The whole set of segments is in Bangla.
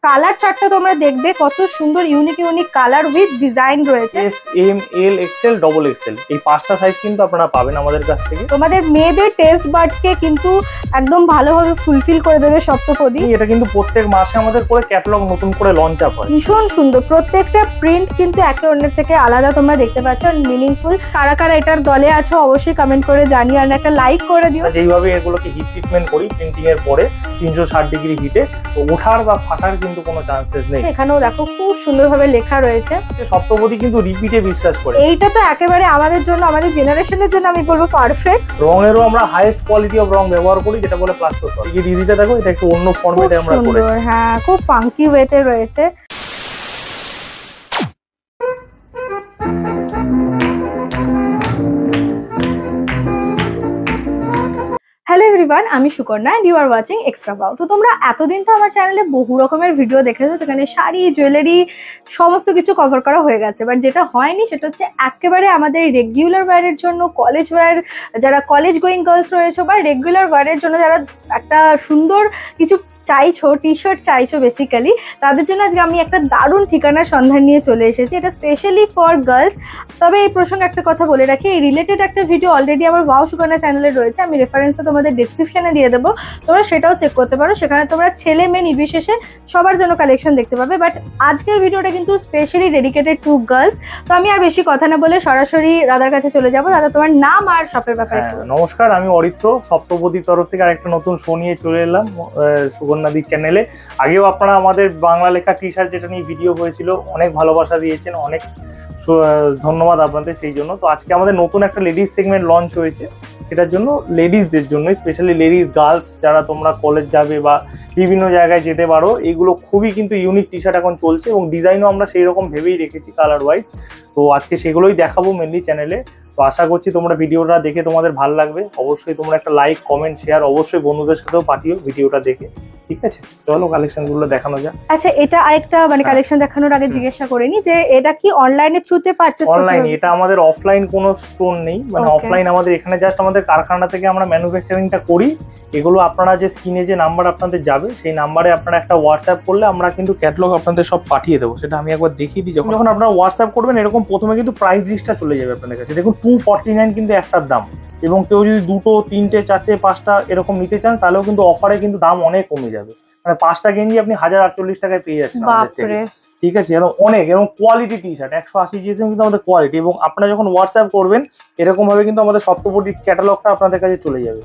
কালার চার্টটা তোমরা দেখবে কত সুন্দর ইউনিক কালার উইথ ডিজাইন রয়েছে। এস, এম, এল, এক্সেল, ডবল এক্সেল এই 5টা সাইজ কিন্তু আপনারা পাবেন আমাদের কাছ থেকে। তোমাদের মেয়েদের টেস্ট বাডকে কিন্তু একদম ভালোভাবে ফুলফিল করে দেবে সপ্তপদী। এটা কিন্তু প্রত্যেক মাসে আমাদের করে ক্যাটালগ নতুন করে লঞ্চ আপ হয়। ভীষণ সুন্দর, প্রত্যেকটা প্রিন্ট কিন্তু একে অন্যের থেকে আলাদা তোমরা দেখতে পাচ্ছ, মিনিংফুল। কারা কারা এটার দলে আছো অবশ্যই কমেন্ট করে জানিয়ে আর একটা লাইক করে দিও। যেইভাবে এগুলোকে হিট ট্রিটমেন্ট করি প্রিন্টিং এর পরে 360 ডিগ্রি হিটে, তো ওঠার বা ফাটার কিন্তু কোনো চান্সেস নেই। এখানেও দেখো খুব সুন্দরভাবে লেখা রয়েছে। সপ্তপদী কিন্তু রিপিটে বিশ্বাস করে। এইটা তো একেবারে আমাদের জন্য, আমাদের জেনারেশনের জন্য আমি বলবো পারফেক্ট। রঙেরও আমরা হাইয়েস্ট কোয়ালিটি অফ রং ব্যবহার করি, যেটা বলে প্লাস্টার সল। এই ডিজিটা দেখো, এটা একটু অন্য ফরম্যাটে আমরা করেছি। হ্যাঁ, খুব ফাঙ্কি ওয়েতে রয়েছে। হ্যালো এভরিওয়ান, আমি Sukanya and you are watching extra bow. তো তোমরা এতদিন তো আমার চ্যানেলে বহু রকমের ভিডিও দেখেছো, যেখানে শাড়ি, জুয়েলারি সমস্ত কিছু কভার করা হয়ে গেছে। বাট যেটা হয়নি সেটা হচ্ছে একেবারে আমাদের রেগুলার ওয়্যারের জন্য, কলেজ ওয়্যার, যারা কলেজ গোয়িং গার্লস রয়েছে বা রেগুলার ওয়্যারের জন্য যারা একটা সুন্দর কিছু চাইছো, টি শার্ট চাইছো বেসিক্যালি, তাদের জন্য আজকে আমি একটা দারুণ ঠিকানার সন্ধান নিয়ে চলে এসেছি। এটা স্পেশালি ফর গার্লস। তবে এই প্রসঙ্গে একটা কথা বলে রাখি, এই রিলেটেড একটা ভিডিও অলরেডি আমার ওয়াও সুকন্যা চ্যানেলে রয়েছে, আমি রেফারেন্সটা তোমাদের ডিসক্রিপশনে দিয়ে দেবো, তোমরা সেটাও চেক করতে পারো। সেখানে তোমরা ছেলে মেয়ে নির্বিশেষে সবার জন্য কালেকশন দেখতে পাবে। বাট আজকের ভিডিওটা কিন্তু স্পেশালি ডেডিকেটেড টু গার্লস। তো আমি আর বেশি কথা না বলে সরাসরি দাদার কাছে চলে যাবো। দাদা, তোমার নাম আর শপের ব্যাপারে। নমস্কার, আমি অরিত্র, সপ্তপদীর তরফ থেকে আরেকটা নতুন শো নিয়ে চলে এলাম সুকন্যাদির চ্যানেলে। আগেও আপনারা আমাদের বাংলা লেখা টি শার্ট যেটা নিয়ে ভিডিও হয়েছিল, অনেক ভালোবাসা দিয়েছেন, অনেক ধন্যবাদ আপনাদের সেই জন্য। তো আজকে আমাদের নতুন একটা লেডিস সেগমেন্ট লঞ্চ হয়েছে, সেটার জন্য লেডিসদের জন্য, স্পেশালি লেডিস গার্লস যারা তোমরা কলেজ যাবে বা বিভিন্ন জায়গায় যেতে পারো, এইগুলো খুবই কিন্তু ইউনিক টি শার্ট এখন চলছে এবং ডিজাইনও আমরা সেই রকম ভেবেই রেখেছি কালার ওয়াইজ। তো আজকে সেগুলোই দেখাবো মেনলি চ্যানেলে। তো আশা করছি তোমরা ভিডিওটা দেখে তোমাদের ভালো লাগবে। অবশ্যই তোমরা একটা লাইক, কমেন্ট, শেয়ার অবশ্যই বন্ধুদের সাথেও পাঠিও ভিডিওটা দেখে। ঠিক আছে, চলো কালেকশন গুলো দেখানো যাক। আচ্ছা, এটা আরেকটা মানে কালেকশন দেখানোর আগে জিজ্ঞাসা করে নি যে এটা কি অনলাইনের থ্রুতে পারচেজ করতে হবে? অনলাইন, এটা আমাদের অফলাইন কোনো স্টোর নেই, মানে অফলাইন আমাদের এখানে জাস্ট আমাদের কারখানা থেকে আমরা ম্যানুফ্যাকচারিংটা করি। এগুলো আপনারা যে স্ক্রিনে যে নাম্বার আপনাদের যাবে, সেই নাম্বারে আপনারা একটা হোয়াটসঅ্যাপ করলে আমরা কিন্তু ক্যাটালগ আপনাদের সব পাঠিয়ে দেবো। সেটা আমি একবার দেখিয়ে দিই। যখন আপনারা হোয়াটসঅ্যাপ করবেন, এরকম প্রথমে কিন্তু প্রাইস লিস্টটা চলে যাবে আপনাদের কাছে। দেখুন 249 কিন্তু একটার দাম, এবং কেউ যদি 2, 3, 4, 5টা এরকম নিতে চান, তাহলেও কিন্তু অফারে কিন্তু দাম অনেক কমে যাবে। মানে 5টা গেঞ্জি আপনি 1048 টাকায় পেয়ে যাচ্ছেন আমাদের থেকে। ঠিক আছে, এবং অনেক এবং কোয়ালিটি টি শার্ট 180 জিএসএম কিন্তু আমাদের কোয়ালিটি। এবং আপনারা যখন হোয়াটসঅ্যাপ করবেন, এরকম ভাবে কিন্তু আমাদের সপ্তপদীর ক্যাটালগটা আপনাদের কাছে চলে যাবে।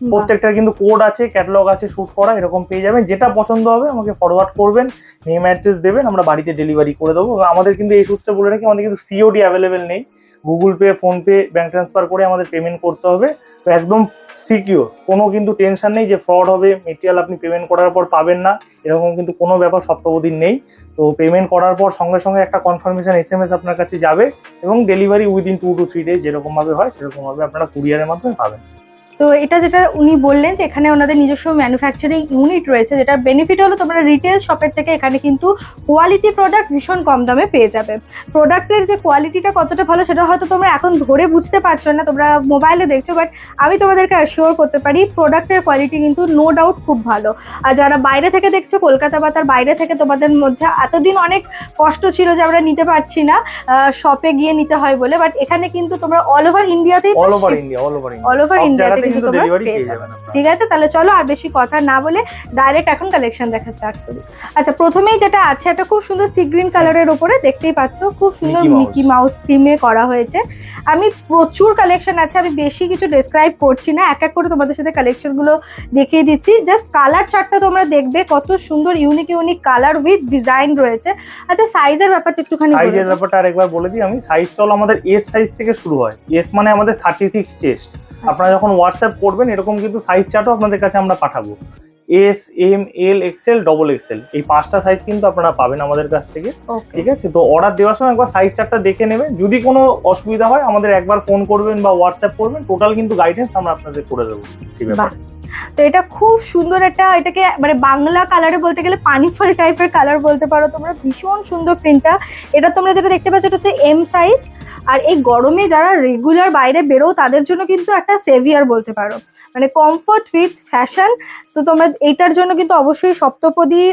প্রত্যেকটার কিন্তু কোড আছে, ক্যাটালগ আছে শুট করা, এরকম পেয়ে যাবেন। যেটা পছন্দ হবে আমাকে ফরওয়ার্ড করবেন, নেম অ্যাড্রেস দেবেন, আমরা বাড়িতে ডেলিভারি করে দেবো। আমাদের কিন্তু এই সূত্রে বলে রাখি, আমাদের কিন্তু সিওডি অ্যাভেলেবেল নেই। Google pay, PhonePe, bank transfer করে আমাদের পেমেন্ট করতে হবে। তো একদম সিকিউর, কোনো কিন্তু টেনশন নেই যে ফ্রড হবে, মেটেরিয়াল আপনি পেমেন্ট করার পর পাবেন না, এরকম কিন্তু কোনো ব্যাপার সপ্তপদীর নেই। তো পেমেন্ট করার পর সঙ্গে সঙ্গে একটা কনফার্মেশন SMS আপনার কাছে যাবে, এবং ডেলিভারি উইদিন 2 to 3 ডেজ যেরকমভাবে হয় সেরকমভাবে আপনারা কুরিয়ারের মাধ্যমে পাবেন। তো এটা যেটা উনি বললেন যে এখানে ওনাদের নিজস্ব ম্যানুফ্যাকচারিং ইউনিট রয়েছে, যেটার বেনিফিট হলো তোমরা রিটেল শপের থেকে এখানে কিন্তু কোয়ালিটি প্রোডাক্ট ভীষণ কম দামে পেয়ে যাবে। প্রোডাক্টের যে কোয়ালিটিটা কতটা ভালো সেটা হয়তো তোমরা এখন ধরে বুঝতে পারছো না, তোমরা মোবাইলে দেখছো, বাট আমি তোমাদেরকে অ্যাসিওর করতে পারি প্রোডাক্টের কোয়ালিটি কিন্তু নো ডাউট খুব ভালো। আর যারা বাইরে থেকে দেখছো, কলকাতা বা তার বাইরে থেকে, তোমাদের মধ্যে এতদিন অনেক কষ্ট ছিল যে আমরা নিতে পারছি না, শপে গিয়ে নিতে হয় বলে, বাট এখানে কিন্তু তোমরা অল ওভার ইন্ডিয়াতেই, অল ওভার ইন্ডিয়াতে কিন্তু ডেলিভারি পেয়ে যাবেন। ঠিক আছে, তাহলে চলো আর বেশি কথা না বলে ডাইরেক্ট এখন কালেকশন দেখা স্টার্ট করি। আচ্ছা, প্রথমেই যেটা আছে একটা খুব সুন্দর সি গ্রিন কালারের উপরে, দেখতেই পাচ্ছ খুব সুন্দর মিকি মাউস থিমে করা হয়েছে। আমি প্রচুর কালেকশন আছে, আমি বেশি কিছু ডেসক্রাইব করছি না, এক এক করে তোমাদের সাথে কালেকশন গুলো দেখিয়ে দিচ্ছি। জাস্ট কালার চার্টটা তোমরা দেখবে কত সুন্দর ইউনিক কালার উইথ ডিজাইন রয়েছে। আচ্ছা, সাইজের ব্যাপারটা একটুখানি, সাইজের ব্যাপারটা আরেকবার বলে দিই আমি। সাইজটা হলো আমাদের এস সাইজ থেকে শুরু হয়। এস মানে আমাদের 36 চেস্ট। আপনারা যখন হোয়াটসঅ্যাপ করবেন, এরকম কিন্তু সাইজ চার্টও আপনাদের কাছে আমরা পাঠাবো। এস, এম, এল, এক্সেল, ডবল এক্সেল এই 5টা সাইজ কিন্তু আপনারা পাবেন আমাদের কাছ থেকে। ঠিক আছে, তো অর্ডার দেওয়ার সময় একবার সাইজ চার্টটা দেখে নেবেন। যদি কোনো অসুবিধা হয় আমাদের একবার ফোন করবেন বা হোয়াটসঅ্যাপ করবেন, টোটাল কিন্তু গাইডেন্স আমরা আপনাদের করে দেবো। ঠিক আছে, তো এটা খুব সুন্দর একটা, এটাকে মানে বাংলা কালারে বলতে গেলে পানি ফল টাইপের কালার বলতে পারো তোমরা। ভীষণ সুন্দর প্রিন্টটা। এটা তোমরা যেটা দেখতে পাচ্ছ এটা হচ্ছে এম সাইজ। আর এই গরমে যারা রেগুলার বাইরে বেরো তাদের জন্য কিন্তু একটা সেভিয়ার বলতে পারো, মানে কমফোর্ট উইথ ফ্যাশন। তো তোমরা এইটার জন্য কিন্তু অবশ্যই সপ্তপদী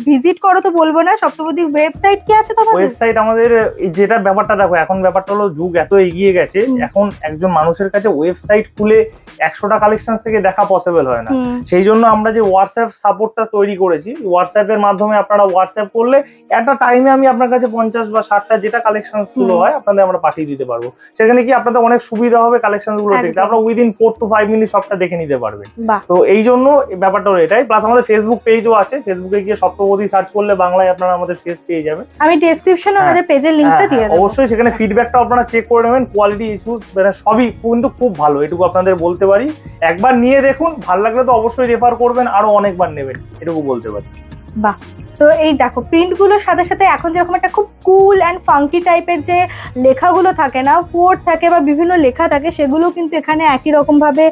ভিজিট করো, তো বলবো না, সপ্তপদী ওয়েবসাইট কি আছে তোমাদের? ওয়েবসাইট আমাদের যেটা ব্যাপারটা দেখো, এখন ব্যাপারটা হলো যুগ এত এগিয়ে গেছে, এখন একজন মানুষের কাছে ওয়েবসাইট খুলে 100টা কালেকশন থেকে দেখা পসিবল হয় না। সেই জন্য আমরা যে হোয়াটসঅ্যাপ সাপোর্টটা তৈরি করেছি, হোয়াটসঅ্যাপের মাধ্যমে আপনারা হোয়াটসঅ্যাপ করলে একটা টাইমে আমি আপনার কাছে 50 বা 60টা যেটা কালেকশন গুলো হয় আপনাদের আমরা পাঠিয়ে দিতে পারবো। সেখানে কি আপনাদের অনেক সুবিধা হবে কালেকশন গুলো দেখতে, আপনারা উইদিন 4 to 5 মিনিট সবটা দেখে নিতে পারবেন। তো এই জন্য ব্যাপারটা হলো এটাই। প্লাস আমাদের ফেসবুক পেজও আছে, ফেসবুকে গিয়ে সপ্তপদী সার্চ করলে বাংলায় আপনারা আমাদের ফেস পেয়ে যাবেন। আমি ডেসক্রিপশনে আমাদের পেজের লিংকটা দিয়ে দেব, অবশ্যই সেখানে ফিডব্যাকটা আপনারা চেক করে নেবেন। কোয়ালিটি ইস্যুস মানে সবই কিন্তু খুব ভালো, এটুকু আপনাদের বলতে পারি। একবার নিয়ে দেখুন, ভালো লাগলে তো অবশ্যই রেফার করবেন, আরো অনেকবার নেবেন, এটুকু বলতে পারি। বাহ, তো এই দেখো প্রিন্টগুলোর সাথে সাথে এখন যেরকম একটা খুব কুল অ্যান্ড ফাঙ্কি টাইপের যে লেখাগুলো থাকে না, কোড থাকে বা বিভিন্ন লেখা থাকে, সেগুলো কিন্তু এখানে একই রকম ভাবে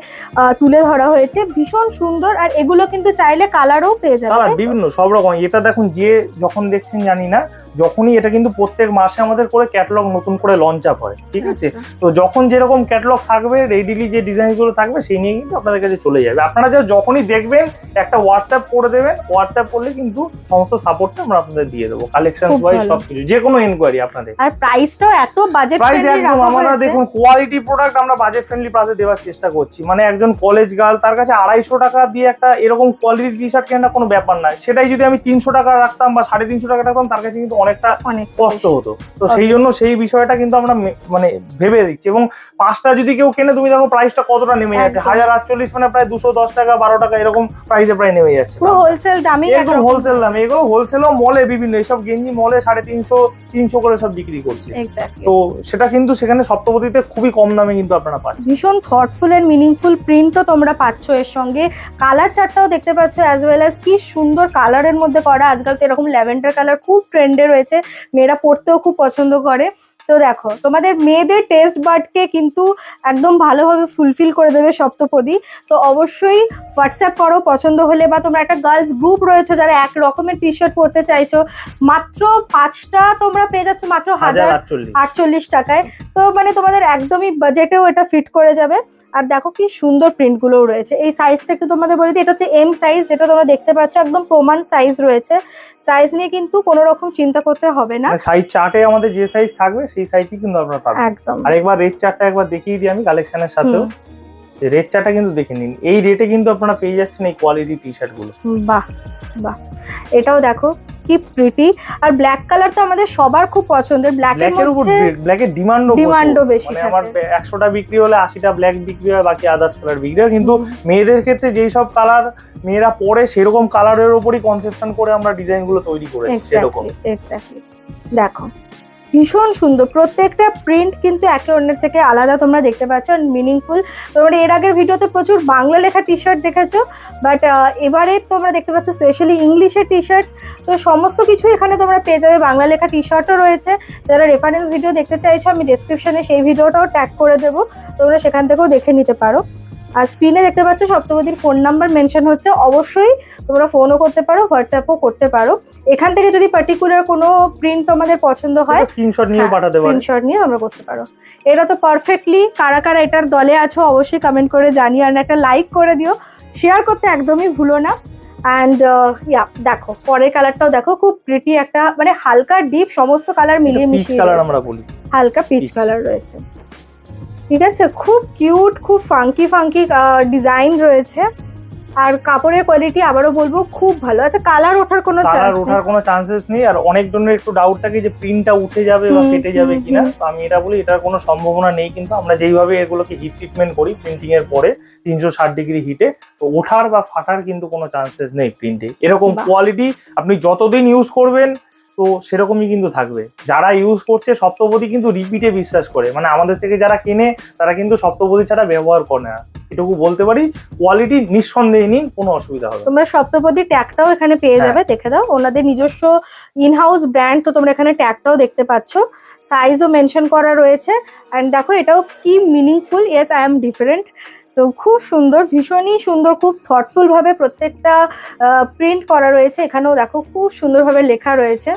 তুলে ধরা হয়েছে, ভীষণ সুন্দর। আর এগুলো কিন্তু চাইলে কালারও পেয়ে যাবে, বিভিন্ন সব রকম। এটা দেখুন, যে যখন দেখছেন জানি না, যখনই এটা কিন্তু প্রত্যেক মাসে আমাদের করে ক্যাটালগ নতুন করে লঞ্চ আপ হয়, ঠিক আছে? তো যখন যেরকম ক্যাটালগ থাকবে, রেডিলি যে ডিজাইন গুলো থাকবে সেই নিয়ে কিন্তু আপনাদের কাছে চলে যাবে। আপনারা যখনই দেখবেন একটা হোয়াটসঅ্যাপ করে দেবেন, হোয়াটসঅ্যাপ করলে কিন্তু সমস্ত সাপোর্টটা আমরা আপনাদের দিয়ে দেবো, কালেকশন ওয়াইজ সবকিছু, যে কোনো এনকোয়ারি আপনাদের। আর প্রাইসটাও এত বাজেট ফ্রেন্ডলি রাখা হয়েছে। আমরা দেখুন কোয়ালিটি প্রোডাক্ট আমরা বাজেট ফ্রেন্ডলি প্রাইসে দেওয়ার চেষ্টা করছি। মানে একজন কলেজ গার্ল, তার কাছে 250 টাকা দিয়ে একটা এরকম কোয়ালিটি টি শার্ট কেনা কোনো ব্যাপার নয়। সেটাই যদি আমি 300 টাকা রাখতাম বা 350 টাকা রাখতাম, তার কাছে কিন্তু অনেকটা কষ্ট হতো। তো সেই জন্য সেই বিষয়টা কিন্তু আমরা মানে ভেবে দিচ্ছি। এবং 5টা যদি কেউ কেনে, তুমি দেখো প্রাইসটা কতটা নেমে যাচ্ছে, 1048 মানে প্রায় 210 টাকা 12 টাকা এরকম প্রাইসে প্রায় নেমে যাচ্ছে, পুরো হোলসেল দামে, একদম হোলসেল দামে। এগুলো হোলসেল মলে বিভিন্ন এইসব গেঞ্জি মলে 350 300 করে সব বিক্রি করছে। তো সেটা কিন্তু সেখানে সপ্তপদীতে খুবই কম দামে কিন্তু আপনারা পাচ্ছেন। ভীষণ থটফুল এন্ড মিনিংফুল প্রিন্টও তোমরা পাচ্ছ এর সঙ্গে, কালার চার্টটাও দেখতে পাচ্ছ, অ্যাজ ওয়েল অ্যাজ কি সুন্দর কালারের মধ্যে করা। আজকাল তো এরকম ল্যাভেন্ডার কালার খুব ট্রেন্ডে রয়েছে, মেয়েরা পরতেও খুব পছন্দ করে। তো দেখো তোমাদের মেয়েদের টেস্ট বার্ডকে কিন্তু একদম ভালোভাবে ফুলফিল করে দেবে সপ্তপদী। তো অবশ্যই হোয়াটসঅ্যাপ করো পছন্দ হলে, বা তোমরা একটা গার্লস গ্রুপ রয়েছে যারা এক রকমের টি শার্ট পরতে চাইছো, মাত্র 5টা তোমরা পেয়ে যাচ্ছ মাত্র 1048 টাকায়। তো মানে তোমাদের একদমই বাজেটেও এটা ফিট করে যাবে। আর দেখো কি সুন্দর প্রিন্টগুলোও রয়েছে। এই সাইজটা একটু তোমাদের বলে দিই, এটা হচ্ছে এম সাইজ, যেটা তোমরা দেখতে পাচ্ছ একদম প্রমাণ সাইজ রয়েছে। সাইজ নিয়ে কিন্তু কোনো রকম চিন্তা করতে হবে না, সাইজ চার্টে আমাদের যে সাইজ থাকবে সেই সাইজই কিন্তু আপনারা পাবেন একদম। আর একবার রেট চার্টটা একবার দেখিয়ে দিই আমি কালেকশনের সাথেও, রেট চার্টটা কিন্তু দেখে নিন। এই রেটে কিন্তু আপনারা পেয়ে যাচ্ছেন এই কোয়ালিটি টি শার্ট গুলো। বাহ বাহ, এটাও দেখো কি প্রিটি। আর ব্ল্যাক কালার তো আমাদের সবার খুব পছন্দের, ব্ল্যাকের মধ্যে ব্ল্যাকের ডিমান্ডও বেশি। মানে আমার 100টা বিক্রি হলে 80টা ব্ল্যাক বিক্রি হয়, বাকি আদার্স কালার বিক্রি হয়। কিন্তু মেয়েদের ক্ষেত্রে যেই সব কালার মেয়েরা পরে সেরকম কালারের উপরই কনসেপশন করে আমরা ডিজাইন গুলো তৈরি করেছি। এরকম এক্স্যাক্টলি দেখো ভীষণ সুন্দর, প্রত্যেকটা প্রিন্ট কিন্তু একে অন্যের থেকে আলাদা তোমরা দেখতে পাচ্ছ, মিনিংফুল। তোমরা এর আগের ভিডিওতে প্রচুর বাংলা লেখা টি শার্ট দেখেছো, বাট এবারে তোমরা দেখতে পাচ্ছ স্পেশালি ইংলিশের টি শার্ট। তো সমস্ত কিছু এখানে তোমরা পেয়ে যাবে, বাংলা লেখা টি শার্টও রয়েছে। যারা রেফারেন্স ভিডিও দেখতে চাইছো আমি ডেসক্রিপশনে সেই ভিডিওটাও ট্যাগ করে দেবো, তোমরা সেখান থেকেও দেখে নিতে পারো। আর স্ক্রিনে দেখতে পাচ্ছ সপ্তপদীর ফোন নাম্বার মেনশন হচ্ছে, অবশ্যই তোমরা ফোনও করতে পারো, হোয়াটসঅ্যাপও করতে পারো। এখান থেকে যদি পার্টিকুলার কোনো প্রিন্ট তোমাদের পছন্দ হয় স্ক্রিনশট নিয়ে পাঠাতে পারো, স্ক্রিনশট নিয়ে আমরা করতে পারো। এটা তো পারফেক্টলি, কারা কারা এটার দলে আছো অবশ্যই কমেন্ট করে জানিয়ে, আর একটা লাইক করে দিও, শেয়ার করতে একদমই ভুলো না। অ্যান্ড দেখো পরের কালারটাও দেখো, খুব প্রিটি একটা, মানে হালকা ডিপ সমস্ত কালার মিলিয়ে মিশিয়ে আমরা বলি, হালকা পিচ কালার রয়েছে, ঠিক আছে? খুব কিউট, খুব ফাঙ্কি ফাঙ্কি ডিজাইন রয়েছে। আর কাপড়ের কোয়ালিটি আবারও বলবো খুব ভালো। আচ্ছা, কালার ওঠার কোনো চান্সেস নেই। আর অনেক জনের একটু ডাউট থাকে যে প্রিন্টটা উঠে যাবে বা ফেটে যাবে কিনা, তো আমি এটা বলি এটার কোনো সম্ভাবনা নেই। কিন্তু আমরা যেইভাবে এগুলোকে হিট ট্রিটমেন্ট করি প্রিন্টিং এর পরে 360 ডিগ্রি হিটে, তো ওঠার বা ফাটার কিন্তু কোনো চান্সেস নেই প্রিন্টে। এরকম কোয়ালিটি আপনি যতদিন ইউজ করবেন তো সেরকমই কিন্তু থাকবে। যারা ইউজ করছে সপ্তপদী কিন্তু রিপিটে বিশ্বাস করে, মানে আমাদের থেকে যারা কেনে তারা কিন্তু সপ্তপদী ছাড়া ব্যবহার করে না, এটুকু বলতে পারি। কোয়ালিটি নিঃসন্দেহে নিন, কোনো অসুবিধা হবে। তোমরা সপ্তপদী ট্যাগটাও এখানে পেয়ে যাবে, দেখে দাও, ওনাদের নিজস্ব ইনহাউস ব্র্যান্ড। তো তোমরা এখানে ট্যাগটাও দেখতে পাচ্ছ, সাইজও মেনশন করা রয়েছে। অ্যান্ড দেখো এটাও কি meaningful, yes I am different. তো খুব সুন্দর, ভীষণই সুন্দর, খুব থটফুল ভাবে প্রত্যেকটা প্রিন্ট করা রয়েছে। এখানেও দেখো খুব সুন্দরভাবে লেখা রয়েছে,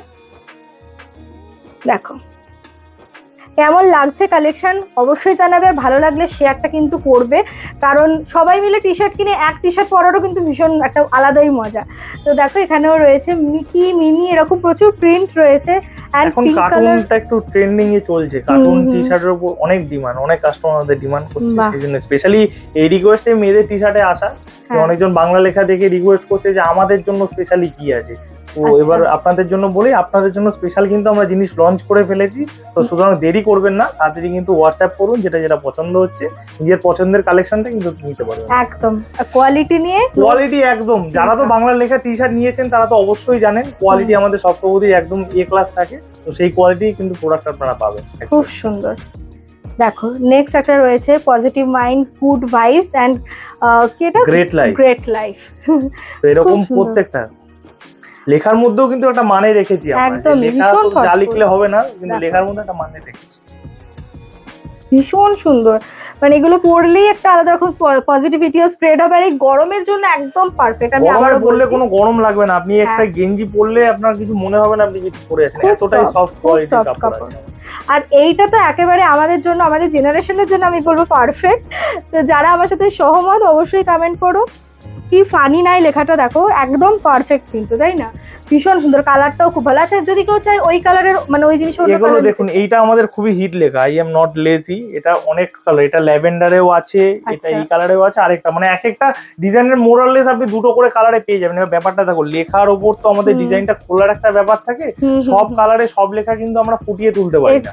দেখো কেমন লাগছে কালেকশন অবশ্যই জানাবে, আর ভালো লাগলে শেয়ারটা কিন্তু করবে, কারণ সবাই মিলে টি শার্ট কিনে এক টি শার্ট পরারও কিন্তু ভীষণ একটা আলাদাই মজা। তো দেখো এখানেও রয়েছে মিকি, মিনি, এরকম প্রচুর প্রিন্ট রয়েছে। এন্ড এখন পিঙ্ক কালার কার্টুনটা একটু ট্রেন্ডিং এ চলছে, কার্টুন টি শার্টের উপর অনেক ডিমান্ড, অনেক কাস্টমারদের ডিমান্ড করছে, বাহ। সেই জন্য স্পেশালি এই রিকোয়েস্টে মেয়েদের টি শার্টে আসা। তো অনেকজন বাংলা লেখা দেখে রিকোয়েস্ট করছে যে আমাদের জন্য স্পেশালি কি আছে। তো এবার আপনাদের জন্য বলি, আপনাদের জন্য স্পেশাল কিন্তু আমরা জিনিস লঞ্চ করে ফেলেছি। তো সুতরাং দেরি করবেন না, তাড়াতাড়ি কিন্তু হোয়াটসঅ্যাপ করুন, যেটা যেটা পছন্দ হচ্ছে নিজের পছন্দের কালেকশনটা কিন্তু নিতে পারবেন। একদম কোয়ালিটি নিয়ে কোয়ালিটি একদম, যারা তো বাংলা লেখা টি শার্ট নিয়েছেন তারা তো অবশ্যই জানেন কোয়ালিটি আমাদের সবকটি একদম এ ক্লাস থাকে। তো সেই কোয়ালিটি কিন্তু প্রোডাক্ট আপনারা পাবেন। খুব সুন্দর। দেখো নেক্সট একটা রয়েছে positive mind, good vibes and কি এটা গ্রেট লাইফ। Great life. তো এরকম প্রত্যেকটা লেখার মধ্যেও কিন্তু একটা মানে রেখেছি আমরা। একদম লেখা তো যা লিখলে হবে না, কিন্তু লেখার মধ্যে একটা মানে রেখেছি। ভীষণ সুন্দর, মানে এগুলো পরলেই একটা আলাদা রকম পজিটিভিটিও স্প্রেড হবে, আর এই গরমের জন্য একদম পারফেক্ট। আমি আবারও পরলে বলছি কোনো গরম লাগবে না, আপনি একটা গেঞ্জি পরলে আপনার কিছু মনে হবে না আপনি কিছু পরে আছেন, এতটাই সফট কোয়ালিটির কাপড় আছে। আর এইটা তো একেবারে আমাদের জন্য, আমাদের জেনারেশনের জন্য আমি বলবো পারফেক্ট। তো যারা আমার সাথে সহমত অবশ্যই কমেন্ট করো। কি ফানি নাই লেখাটা দেখো, একদম পারফেক্ট কিন্তু, তাই না? ভীষণ সুন্দর, কালারটাও খুব ভালো। আচ্ছা যদি কেউ চায় ওই কালারের, মানে ওই জিনিস এগুলো দেখুন, এইটা আমাদের খুবই হিট লেখা, আই এম নট লেজি। এটা অনেক কালার, এটা ল্যাভেন্ডারেও আছে, এটা এই কালারেও আছে, আরেকটা মানে এক একটা ডিজাইনের মোরাললেস আপনি দুটো করে কালারে পেয়ে যাবেন। এবার ব্যাপারটা দেখো, লেখার ওপর তো আমাদের ডিজাইনটা খোলার একটা ব্যাপার থাকে, সব কালারে সব লেখা কিন্তু আমরা ফুটিয়ে তুলতে পারি না।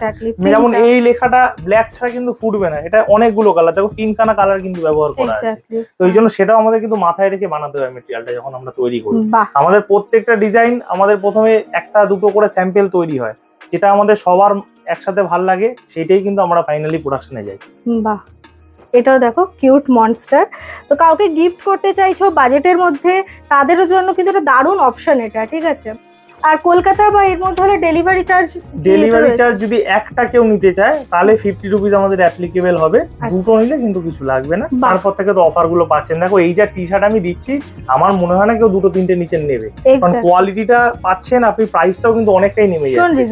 যেমন এই লেখাটা ব্ল্যাক ছাড়া কিন্তু ফুটবে না, এটা অনেকগুলো কালার, দেখো তিনখানা কালার কিন্তু ব্যবহার করা আছে। তো এই জন্য সেটাও আমাদের কিন্তু মাথায় রেখে বানাতে হয় ম্যাটেরিয়ালটা যখন আমরা তৈরি করি। আমাদের প্রত্যেকটা ডিজাইন আমাদের প্রথমে একটা দুটো করে স্যাম্পল তৈরি হয়, যেটা আমাদের সবার একসাথে ভালো লাগে, সেটাই কিন্তু আমরা ফাইনালি প্রোডাকশনে যাই। বাহ, এটাও দেখো কিউট মনস্টার। তো কাউকে গিফট করতে চাইছো বাজেটের মধ্যে, তাদের জন্য কিন্তু এটা দারুণ অপশন এটা, ঠিক আছে? আর কলকাতা বা এর মধ্যে হলে ডেলিভারি চার্জ যদি একটা কেউ নিতে চায় তাহলে 50 রুপিস আমাদের অ্যাপ্লিকেবল হবে, দুটো নিলে কিন্তু কিছু লাগবে না। তারপর থেকে তো অফার গুলো পাচ্ছেন। দেখো এই যে টি শার্ট আমি দিচ্ছি, আমার মনে হয় না কেউ দুটো তিনটে নিচে নেবে, কারণ কোয়ালিটিটা পাচ্ছেন আপনি, প্রাইসটাও কিন্তু অনেকটাই নেমে যাচ্ছে।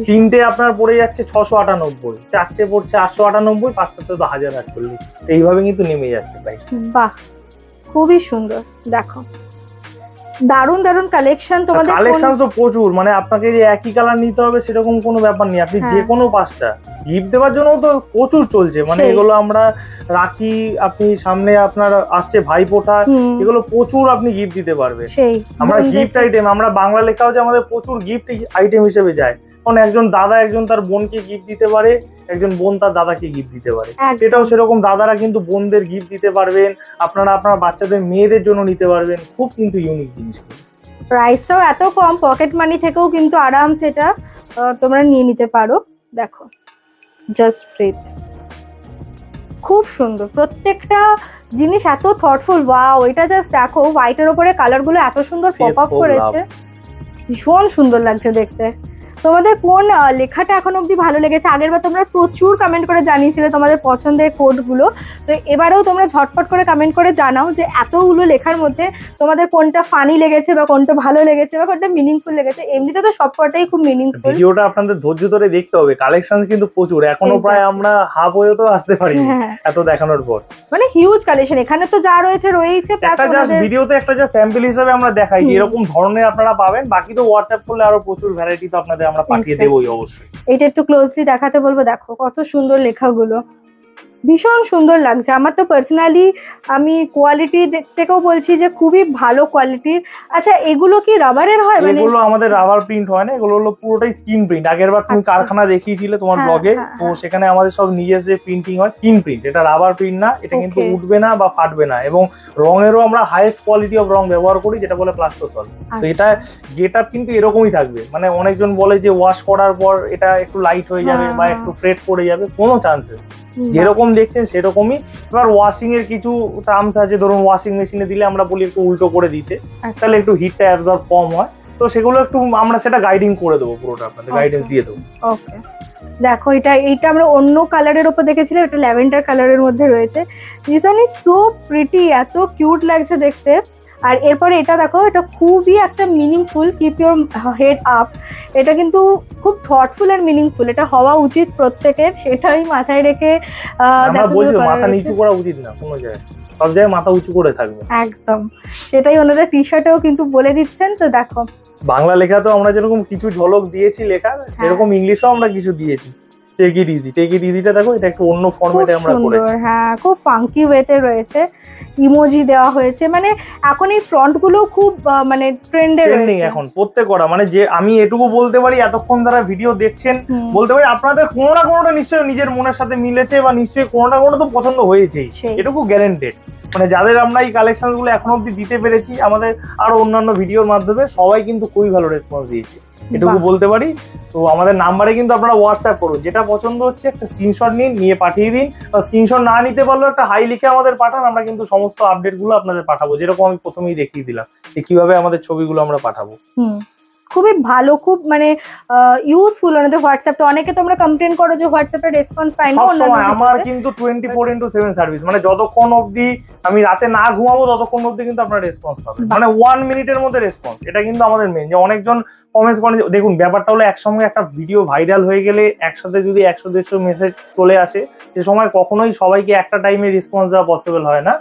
তিনটে আপনার পড়ে যাচ্ছে 698, চারটে পড়ছে 898, পাঁচটাতে তো 1048, এইভাবে কিন্তু নেমে যাচ্ছে প্রাইস। বাহ, খুবই সুন্দর। দেখো দারুন দারুন কালেকশন, তোমাদের কালেকশন তো প্রচুর, মানে আপনাকে যে একই কালার নিতে হবে সেরকম কোনো ব্যাপার নেই, আপনি যে কোনো পাঁচটা গিফট দেওয়ার জন্য তো প্রচুর চলছে। মানে এগুলো আমরা রাখি, আপনি সামনে আপনার আসছে ভাইফোঁটা, এগুলো প্রচুর আপনি গিফট দিতে পারবেন। আমরা গিফট আইটেম, আমরা বাংলা লেখাও যে আমাদের প্রচুর গিফট আইটেম হিসেবে যায়, কারণ একজন দাদা একজন তার বোনকে গিফট দিতে পারে, একজন বোন তার দাদাকে গিফট দিতে পারে, এটাও সেরকম দাদারা কিন্তু বোনদের গিফট দিতে পারবেন, আপনারা আপনার বাচ্চাদের মেয়েদের জন্য নিতে পারবেন। খুব কিন্তু ইউনিক জিনিস, প্রাইসটাও এত কম, পকেট মানি থেকেও কিন্তু আরামসে এটা তোমরা নিয়ে নিতে পারো। দেখো জাস্ট ব্রিথ, খুব সুন্দর প্রত্যেকটা জিনিস, এত থটফুল। ওয়াও, এটা জাস্ট দেখো হোয়াইটের উপরে কালারগুলো এত সুন্দর পপ আপ করেছে, ভীষণ সুন্দর লাগছে দেখতে। তোমাদের কোন লেখাটা এখন অবধি ভালো লেগেছে? আগেরবার তোমরা প্রচুর কমেন্ট করে জানিয়েছিলে তোমাদের পছন্দের কোডগুলো, তো এবারেও তোমরা ঝটপট করে কমেন্ট করে জানাও যে এতগুলো লেখার মধ্যে তোমাদের কোনটা ফানি লেগেছে, বা কোনটা ভালো লেগেছে, বা কোনটা মিনিংফুল লেগেছে। এমনিতে তো সবকটাই খুব মিনিংফুল। ভিডিওটা আপনাদের ধৈর্য ধরে দেখতে হবে, কালেকশন কিন্তু প্রচুর, এখনো প্রায় আমরা হাফ হয়েও তো আসতে পারি এত দেখানোর পর, মানে হিউজ কালেকশন। এখানে তো যা রয়েছে রয়েছে, একটা জাস্ট ভিডিওতে একটা জাস্ট স্যাম্পল হিসেবে আমরা দেখাই যে এরকম ধরনের আপনারা পাবেন, বাকি তো হোয়াটসঅ্যাপ করলে আরো প্রচুর ভ্যারাইটি তো আপনাদের আমরা পাঠিয়ে দেবই অবশ্যই। এটা একটু ক্লোজলি দেখাতে বলবো, দেখো কত সুন্দর লেখাগুলো, ভীষণ সুন্দর লাগছে। আমার তো পার্সোনালি আমি কোয়ালিটি থেকেও বলছি যে খুবই ভালো কোয়ালিটির। আচ্ছা এগুলো কি রাবারের হয়? মানে এগুলো আমাদের রাবার প্রিন্ট হয় না, এগুলো হলো পুরোটাই স্কিন প্রিন্ট। আগেরবার তুমি কারখানা দেখিয়েছিলে তোমার ব্লগে, তো সেখানে আমাদের সব নিজের যে প্রিন্টিং হয় স্কিন প্রিন্ট, এটা রাবার প্রিন্ট না, এটা কিন্তু উঠবে না বা ফাটবে না, এবং রঙেরও আমরা হাইয়েস্ট কোয়ালিটি অফ রং ব্যবহার করি, যেটা বলে প্লাস্টোসল। তো এটা গেট আপ কিন্তু এরকমই থাকবে, মানে অনেকজন বলে যে ওয়াশ করার পর এটা একটু লাইট হয়ে যাবে বা একটু ফ্রেড পড়ে যাবে, কোনো চান্সেস, যেরকম দেখছেন সেরকমই। এবার ওয়াশিং এর কিছু টার্মস আছে, ধরুন ওয়াশিং মেশিনে দিলে আমরা বলি একটু উল্টো করে দিতে, তাহলে একটু হিটটা অ্যাবজর্ব কম হয়, তো সেগুলো একটু আমরা সেটা গাইডিং করে দেবো, পুরোটা আপনাদের গাইডেন্স দিয়ে দেবো। ওকে, দেখো এইটা আমরা অন্য কালারের উপর দেখেছিলাম, এটা ল্যাভেন্ডার কালারের মধ্যে রয়েছে। This one is so pretty, এত কিউট লাগছে দেখতে। আর এরপরে এটা দেখো, এটা খুবই একটা meaningful, keep your head up. এটা কিন্তু খুব থটফুল আর মিনিংফুল, এটা হওয়া উচিত প্রত্যেকের, সেটাই মাথায় রেখে আমরা বলছি মাথা নিচু করা উচিত না কোনো জায়গায়, সব জায়গায় মাথা উঁচু করে থাকবে একদম, সেটাই ওনারা টি শার্টেও কিন্তু বলে দিচ্ছেন। তো দেখো বাংলা লেখা তো আমরা যেরকম কিছু ঝলক দিয়েছি লেখার, সেরকম ইংলিশও আমরা কিছু দিয়েছি। Take it easy, take it ইজিটা দেখো, এটা একটু অন্য ফরম্যাটে আমরা করেছি। হ্যাঁ, খুব ফাঙ্কি ওয়েতে রয়েছে, ইমোজি দেওয়া হয়েছে, মানে এখন এই ফ্রন্ট গুলো খুব মানে ট্রেন্ডে রয়েছে এখন প্রত্যেক করা। মানে যে আমি এটুকু বলতে পারি, এতক্ষণ যারা ভিডিও দেখছেন বলতে পারি আপনাদের কোনো না কোনোটা নিশ্চয়ই নিজের মনের সাথে মিলেছে, বা নিশ্চয়ই কোনো না কোনো তো পছন্দ হয়েছেই, এটুকু গ্যারান্টেড। মানে যাদের আমরা এই কালেকশন গুলো এখন অব্দি দিতে পেরেছি আমাদের আরো অন্যান্য ভিডিওর মাধ্যমে, সবাই কিন্তু খুবই ভালো রেসপন্স দিয়েছে, এটুকু বলতে পারি। তো আমাদের নাম্বারে কিন্তু আপনারা হোয়াটসঅ্যাপ করুন, যেটা পছন্দ হচ্ছে একটা স্ক্রিনশট নিন, নিয়ে পাঠিয়ে দিন, বা স্ক্রিনশট না নিতে পারলেও একটা হাই লিখে আমাদের পাঠান, আমরা কিন্তু সমস্ত আপডেট গুলো আপনাদের পাঠাবো, যেরকম আমি প্রথমেই দেখিয়ে দিলাম যে কিভাবে আমাদের ছবিগুলো আমরা পাঠাবো। খুবই ভালো, খুব মানে ইউজফুল ওনাদের হোয়াটসঅ্যাপটা। অনেকে তোমরা কমপ্লেন করো যে হোয়াটসঅ্যাপে রেসপন্স পাই না, আমার কিন্তু 24/7 সার্ভিস, মানে যতক্ষণ অবধি আমি রাতে না ঘুমাবো ততক্ষণ অবধি কিন্তু আপনার রেসপন্স পাবেন, মানে 1 মিনিটের মধ্যে রেসপন্স। এটা কিন্তু আমাদের মেন, যে অনেকজন কমেন্টস করেন, দেখুন ব্যাপারটা হলো একসঙ্গে একটা ভিডিও ভাইরাল হয়ে গেলে একসাথে যদি 100-150 মেসেজ চলে আসে, সে সময় কখনোই সবাইকে একটা টাইমে রেসপন্স দেওয়া পসিবল হয় না।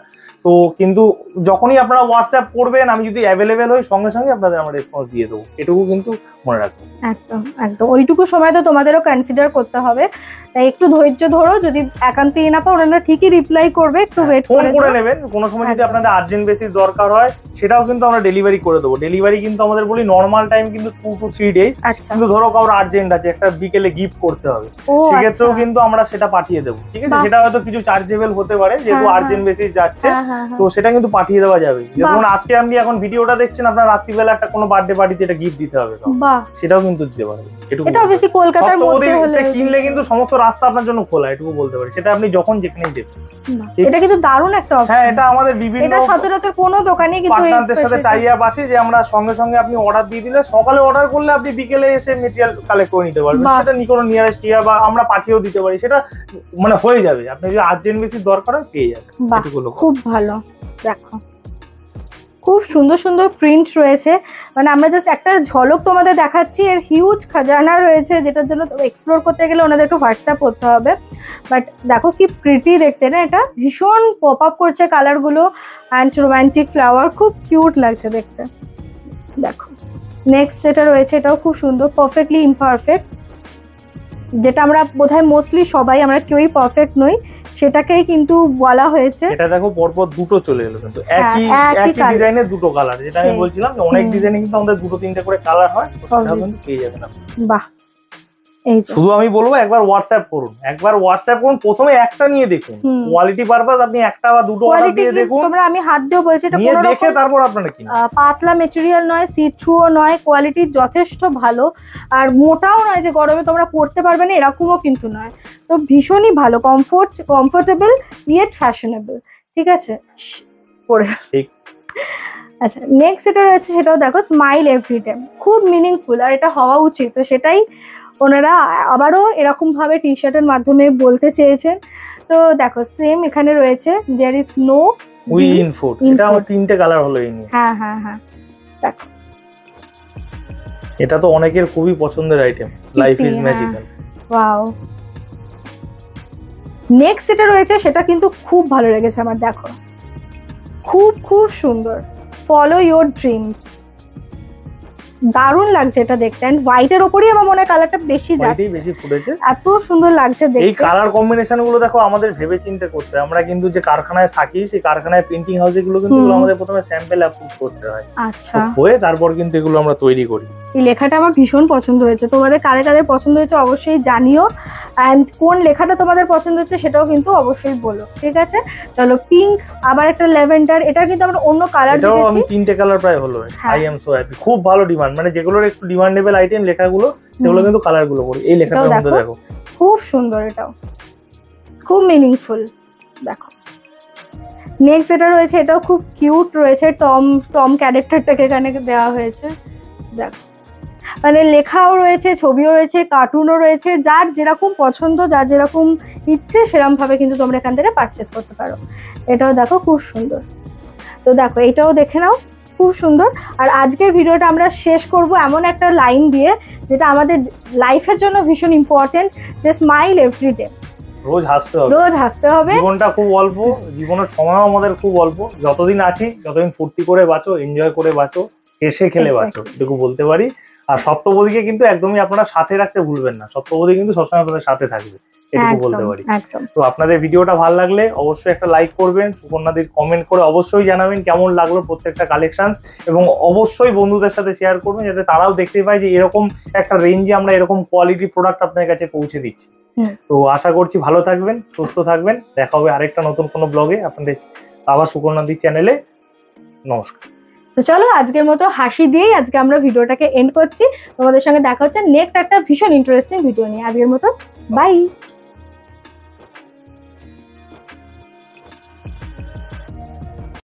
তো কিন্তু যখনই আপনারা হোয়াটসঅ্যাপ করবেন, আমি যদি অ্যাভেলেবেল হই সঙ্গে সঙ্গে আপনাদের আমরা রেসপন্স দিয়ে দেবো, এটুকু কিন্তু মনে রাখবেন। একদম একদম, ওইটুকু সময় তো তোমাদেরও কনসিডার করতে হবে, তাই একটু ধৈর্য ধরো। যদি একান্তই না পাও, ওনারা ঠিকই রিপ্লাই করবে, একটু ওয়েট করে নেবেন। কোনো সময় যদি আপনাদের আর্জেন্ট বেসিস দরকার হয়, সেটাও কিন্তু আমরা ডেলিভারি করে দেবো। ডেলিভারি কিন্তু আমাদের বলি নর্মাল টাইম কিন্তু 2 to 3 days। কিন্তু ধরো কারোর আর্জেন্ট আছে, একটা বিকেলে গিফট করতে হবে, সেক্ষেত্রেও কিন্তু আমরা সেটা পাঠিয়ে দেবো, ঠিক আছে? সেটা হয়তো কিছু চার্জেবল হতে পারে, যেহেতু আর্জেন্ট বেসিস যাচ্ছে, তো সেটা কিন্তু পাঠিয়ে দেওয়া যাবে। যেমন আজকে আপনি এখন ভিডিওটা দেখছেন, আপনার রাত্রিবেলা একটা কোনো বার্থডে পার্টিতে এটা গিফট দিতে হবে, সেটাও কিন্তু দিতে পারবে। এটা অবভিয়াসলি কলকাতার মধ্যে হলে কিনলে কিন্তু সমস্ত রাস্তা আপনার জন্য খোলা, এটুকু বলতে পারি। সেটা আপনি যখন যেখানেই দেখবেন, এটা কিন্তু দারুণ একটা অপশন। হ্যাঁ, এটা আমাদের বিভিন্ন, এটা সচরাচর কোনো দোকানে কিন্তু পার্টনারদের সাথে টাই আপ আছে, যে আমরা সঙ্গে সঙ্গে আপনি অর্ডার দিয়ে দিলে, সকালে অর্ডার করলে আপনি বিকেলে এসে মেটেরিয়াল কালেক্ট করে নিতে পারবেন। সেটা কোনো নিয়ারেস্ট ইয়া বা আমরা পাঠিয়েও দিতে পারি, সেটা মানে হয়ে যাবে। আপনি যদি আর্জেন্ট বেশি দরকার হয় পেয়ে যাবেন। খুব ভালো, দেখো খুব সুন্দর সুন্দর প্রিন্ট রয়েছে। মানে আমরা জাস্ট একটা ঝলক তোমাদের দেখাচ্ছি, এর হিউজ খাজানা রয়েছে, যেটার জন্য এক্সপ্লোর করতে গেলে ওনাদেরকে হোয়াটসঅ্যাপ করতে হবে। বাট দেখো কি প্রিটি দেখতে না, এটা ভীষণ পপ আপ করছে কালারগুলো, অ্যান্ড রোম্যান্টিক ফ্লাওয়ার, খুব কিউট লাগছে দেখতে। দেখো নেক্সট যেটা রয়েছে, এটাও খুব সুন্দর, পারফেক্টলি ইমপারফেক্ট, যেটা আমরা বোধহয় মোস্টলি সবাই, আমরা কেউই পারফেক্ট নই, সেটাকেই কিন্তু বলা হয়েছে। এটা দেখো পরপর দুটো চলে এলো, কিন্তু একই ডিজাইনের দুটো কালার, যেটা আমি বলছিলাম যে অনেক ডিজাইনে কিন্তু আমাদের দুটো তিনটে করে কালার হয়, সেটাও কিন্তু পেয়ে যাবেন আপনি। বাহ, এই যে শুধু আমি বলবো একবার হোয়াটসঅ্যাপ করুন, প্রথমে একটা নিয়ে দেখুন, কোয়ালিটি পারপাস আপনি একটা বা দুটো অর্ডার দিয়ে দেখুন। তোমরা আমি হাত দিয়ে বলছি, এটা কোনো দেখে তারপর আপনারা কিনুন। পাতলা মেটেরিয়াল নয়, সি থ্রুও নয়, কোয়ালিটি যথেষ্ট ভালো, আর মোটাও নয় যে গরমে তোমরা পরতে পারবে না, এরকমও কিন্তু নয়। তো ভীষণই ভালো, কমফোর্টেবল ইয়েট ফ্যাশনেবল, ঠিক আছে পরে। ঠিক, আচ্ছা নেক্সট যেটা রয়েছে, সেটাও দেখো, স্মাইল এভরিডে, খুব মিনিংফুল, আর এটা হওয়া উচিত। তো সেটাই ওনারা আবারও এরকম ভাবে টি শার্টের মাধ্যমে বলতে চেয়েছেন। তো দেখো সেম এখানে রয়েছে, there is no we in food, এটা আমার তিনটে কালার হলো এই নিয়ে। হ্যাঁ হ্যাঁ হ্যাঁ, দেখো এটা তো অনেকের খুবই পছন্দের item, life is magical. Wow, next যেটা রয়েছে সেটা কিন্তু খুব ভালো লেগেছে আমার, দেখো খুব খুব সুন্দর, ফলো ইওর ড্রিম, দারুণ লাগছে এটা দেখতে। এন্ড হোয়াইটের উপরই আমার মনে হয় কালারটা বেশি যাচ্ছে, বেশি ফুটেছে, এত সুন্দর লাগছে দেখতে। এই কালার কম্বিনেশন গুলো দেখো আমাদের ভেবে চিন্তে করতে হয়। আমরা কিন্তু যে কারখানায় থাকি, সেই কারখানায় প্রিন্টিং হাউসে গুলো কিন্তু আমাদের প্রথমে স্যাম্পল অ্যাপ্রুভ করতে হয়, আচ্ছা হয়ে তারপর কিন্তু এগুলো আমরা তৈরি করি। এই লেখাটা আমার ভীষণ পছন্দ হয়েছে, তোমাদের কাদের কাদের পছন্দ হয়েছে অবশ্যই জানিও, অ্যান্ড কোন লেখাটা তোমাদের পছন্দ হচ্ছে সেটাও কিন্তু অবশ্যই বলো, ঠিক আছে? চলো পিঙ্ক, আবার একটা ল্যাভেন্ডার, এটা কিন্তু আমরা অন্য কালার দেখেছি, আমি তিনটে কালার প্রায় হলো। আই এম সো হ্যাপি, খুব ভালো ডিমান্ড, মানে যেগুলোর একটু ডিমান্ডেবল আইটেম লেখাগুলো, সেগুলো কিন্তু কালার গুলো করি। এই লেখাটার মধ্যে দেখো খুব সুন্দর, এটাও খুব মিনিংফুল। দেখো নেক্সট যেটা রয়েছে, এটাও খুব কিউট রয়েছে, টম ক্যারেক্টারটাকে এখানে দেওয়া হয়েছে। দেখো মানে লেখাও রয়েছে, ছবিও রয়েছে, কার্টুনও রয়েছে, যার যেরকম পছন্দ, যার যেরকম ইচ্ছে সেরকম ভাবে কিন্তু তোমরা এখান থেকে পারচেস করতে পারো। এটাও দেখো খুব সুন্দর। তো দেখো এটাও দেখে নাও, খুব সুন্দর। আর আজকের ভিডিওটা আমরা শেষ করব এমন একটা লাইন দিয়ে, যেটা আমাদের লাইফের জন্য ভীষণ ইম্পর্টেন্ট, যে স্মাইল এভরিডে। রোজ হাসতে হবে, রোজ হাসতে হবে। জীবনটা খুব অল্প, জীবনের সময়ও আমাদের খুব অল্প। যতদিন আছি ততদিন ফুর্তি করে বাঁচো, এনজয় করে বাঁচো, হেসে খেলে বাঁচো, এটুকু বলতে পারি। আর সপ্তপদীকে কিন্তু একদমই আপনারা সাথে রাখতে ভুলবেন না, সপ্তপদী কিন্তু সবসময় আপনাদের সাথে থাকবে, এটুকু বলতে পারি। তো আপনাদের ভিডিওটা ভালো লাগলে অবশ্যই একটা লাইক করবেন, সুকন্যাদির কমেন্ট করে অবশ্যই জানাবেন কেমন লাগলো প্রত্যেকটা কালেকশনস, এবং অবশ্যই বন্ধুদের সাথে শেয়ার করবেন যাতে তারাও দেখতে পায় যে এরকম একটা রেঞ্জে আমরা এরকম কোয়ালিটি প্রোডাক্ট আপনাদের কাছে পৌঁছে দিচ্ছি। তো আশা করছি ভালো থাকবেন, সুস্থ থাকবেন, দেখা হবে আরেকটা নতুন কোনো ব্লগে আপনাদের আবার সুকন্যাদির চ্যানেলে। নমস্কার। তো চলো আজকের মতো হাসি দিয়েই আজকে আমরা ভিডিওটাকে এন্ড করছি। তোমাদের সঙ্গে দেখা হচ্ছে নেক্সট একটা ভীষণ ইন্টারেস্টিং ভিডিও নিয়ে। আজকের মতো বাই।